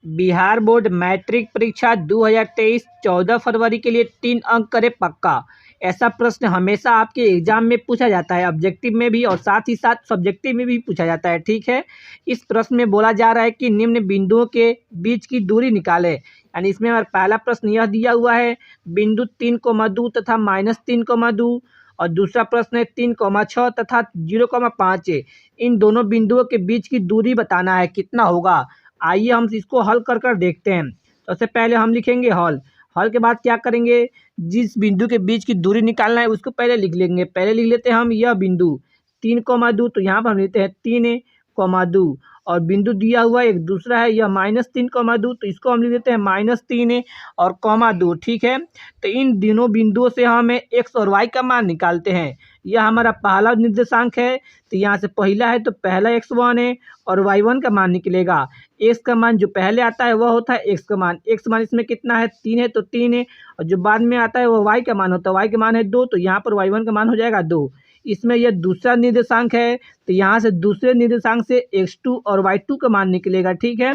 Bihar board matric परीक्षा 2023 14 फरवरी के लिए 3 अंक करे पक्का। ऐसा प्रश्न हमेशा आपके एग्जाम में पूछा जाता है, ऑब्जेक्टिव में भी और साथ ही साथ सब्जेक्टिव में भी पूछा जाता है। ठीक है, इस प्रश्न में बोला जा रहा है कि निम्न बिंदुओं के बीच की दूरी निकालें। यानी इसमें हमारा पहला प्रश्न यह दिया हुआ है, बिंदु 3,2 तथा -3,2 और दूसरा प्रश्न है 3,6 तथा 0,5। इन दोनों बिंदुओं के बीच की दूरी बताना है, कितना होगा। आइए हम इसको हल कर देखते हैं। सबसे पहले हम लिखेंगे हल। हल के बाद क्या करेंगे, जिस बिंदु के बीच की दूरी निकालना है उसको पहले लिख लेंगे। पहले लिख लेते हैं हम यह बिंदु 3,2, तो यहाँ पर हम लेते हैं 3,2 और बिंदु दिया हुआ एक दूसरा है यह -3,2, तो इसको हम लिख देते हैं -3 और ,2। ठीक है, तो इन दोनों बिंदुओं से हमें x और y का मान निकालते हैं। यह हमारा पहला निर्देशांक है, तो यहाँ से पहला है तो पहला x1 है और y1 का मान निकलेगा। x का मान जो पहले आता है वह होता है x का मान। x मान इसमें कितना है 3 है, तो 3 है और जो बाद में आता है वह y का मान होता है। y का मान है 2, तो यहाँ पर y1 का मान हो जाएगा 2। इसमें यह दूसरा निर्देशांक है, तो यहाँ से दूसरे निर्देशांक से x2 और y2 का मान निकलेगा। ठीक है,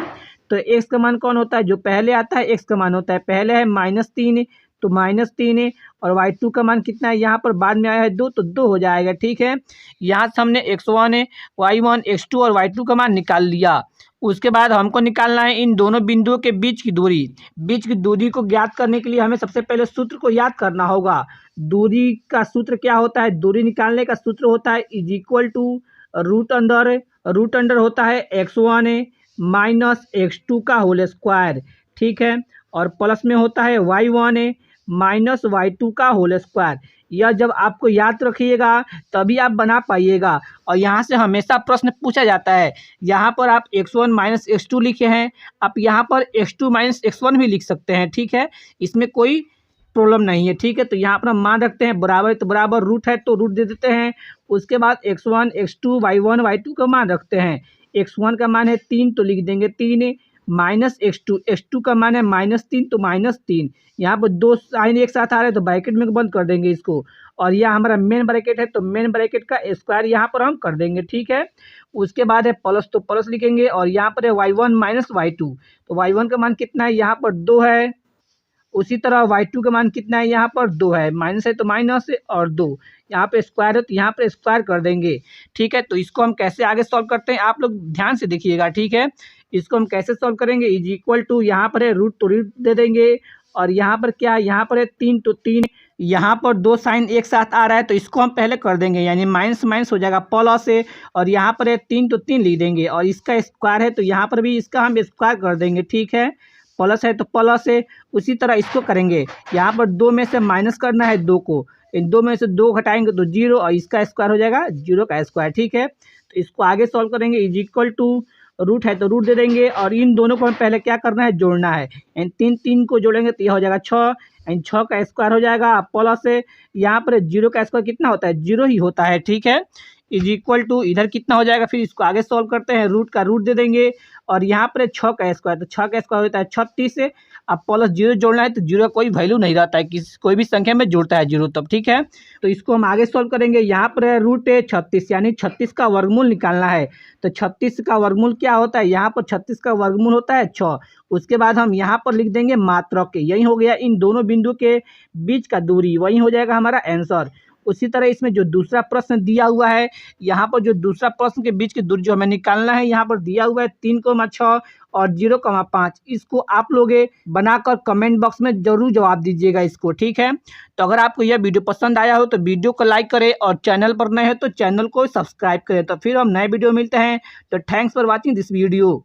तो x का मान कौन होता है, जो पहले आता है x का मान होता है। पहले है -3 तो -3 और y2 का मान कितना है, यहाँ पर बाद में आया है 2, तो 2 हो जाएगा। ठीक है, यहाँ से हमने x1 y1 x2 और y2 का मान निकाल लिया। उसके बाद हमको निकालना है इन दोनों बिंदुओं के बीच की दूरी। बीच की दूरी को ज्ञात करने के लिए हमें सबसे पहले सूत्र को याद करना होगा। दूरी का सूत्र क्या होता है, दूरी निकालने का सूत्र होता है = रूट अंडर होता है x1 माइनस x2 का होल स्क्वायर। ठीक है, और प्लस में होता है y1 माइनस y2 का होल स्क्वायर। यह जब आपको याद रखिएगा तभी आप बना पाइएगा। और यहाँ से हमेशा प्रश्न पूछा जाता है। यहाँ पर आप x1 माइनस x2 लिखे हैं, आप यहाँ पर x2 माइनस x1 भी लिख सकते हैं। ठीक है, इसमें कोई प्रॉब्लम नहीं है। ठीक है, तो यहाँ पर हम मान रखते हैं बराबर, तो बराबर रूट है तो रूट दे देते हैं। उसके बाद x1 x2 y1 y2 का मान रखते हैं। x1 का मान है 3 तो लिख देंगे 3 माइनस x2 का मान है -3 तो -3। यहाँ पर दो साइन एक साथ आ रहे हैं तो ब्रैकेट में बंद कर देंगे इसको। और यह हमारा मेन ब्रैकेट है तो मेन ब्रैकेट का स्क्वायर यहाँ पर हम कर देंगे। ठीक है, उसके बाद है प्लस, तो प्लस लिखेंगे और यहाँ पर है y1 माइनस y2, तो y1 का मान कितना है, यहाँ पर 2 है। उसी तरह y2 का मान कितना है, यहाँ पर 2 है, माइनस है तो माइनस और 2, यहाँ पे स्क्वायर है तो यहाँ पर स्क्वायर कर देंगे। ठीक है, तो इसको हम कैसे आगे सॉल्व करते हैं आप लोग ध्यान से देखिएगा। ठीक है, इसको हम कैसे सॉल्व करेंगे, = यहाँ पर है रूट तो रूट दे देंगे और यहाँ पर क्या है, यहाँ पर है 3 तो 3। यहाँ पर दो साइन एक साथ आ रहा है तो इसको हम पहले कर देंगे, यानी माइनस माइनस हो जाएगा प्लस से। और यहाँ पर है 3 तो 3 लिख देंगे और इसका स्क्वायर है तो यहाँ पर भी इसका हम स्क्वायर कर देंगे। ठीक है, प्लस है तो प्लस है। उसी तरह इसको करेंगे, यहाँ पर 2 में से माइनस करना है 2 को, इन 2 में से 2 घटाएंगे तो 0 और इसका स्क्वायर हो जाएगा 0 का स्क्वायर। ठीक है, तो इसको आगे सॉल्व करेंगे, = रूट है तो रूट दे देंगे और इन दोनों को हम पहले क्या करना है, जोड़ना है। इन 3 को जोड़ेंगे तो यह हो जाएगा 6, एंड 6 का स्क्वायर हो जाएगा प्लस से यहाँ पर 0 का स्क्वायर कितना होता है, 0 ही होता है। ठीक है, = इधर कितना हो जाएगा, फिर इसको आगे सॉल्व करते हैं, रूट का रूट दे देंगे और यहाँ पर 6 का स्क्वायर, तो 6 का स्क्वायर होता है 36 से। अब प्लस 0 जोड़ना है तो 0 का कोई वैल्यू नहीं रहता है, किसी कोई भी संख्या में जुड़ता है 0 तब। ठीक है, तो इसको हम आगे सॉल्व करेंगे। यहाँ पर है रूट 36, यानी 36 का वर्गमूल निकालना है। तो 36 का वर्गमूल क्या होता है, यहाँ पर 36 का वर्गमूल होता है 6। उसके बाद हम यहाँ पर लिख देंगे मात्रक के, यही हो गया इन दोनों बिंदु के बीच का दूरी, वही हो जाएगा हमारा आंसर। उसी तरह इसमें जो दूसरा प्रश्न दिया हुआ है, यहाँ पर जो दूसरा प्रश्न के बीच की दूरी जो हमें निकालना है, यहाँ पर दिया हुआ है 3,6 और 0,5। इसको आप लोग बनाकर कमेंट बॉक्स में जरूर जवाब दीजिएगा इसको। ठीक है, तो अगर आपको यह वीडियो पसंद आया हो तो वीडियो को लाइक करें और चैनल पर नए हो तो चैनल को सब्सक्राइब करें। तो फिर हम नए वीडियो मिलते हैं। तो thanks for watching this video.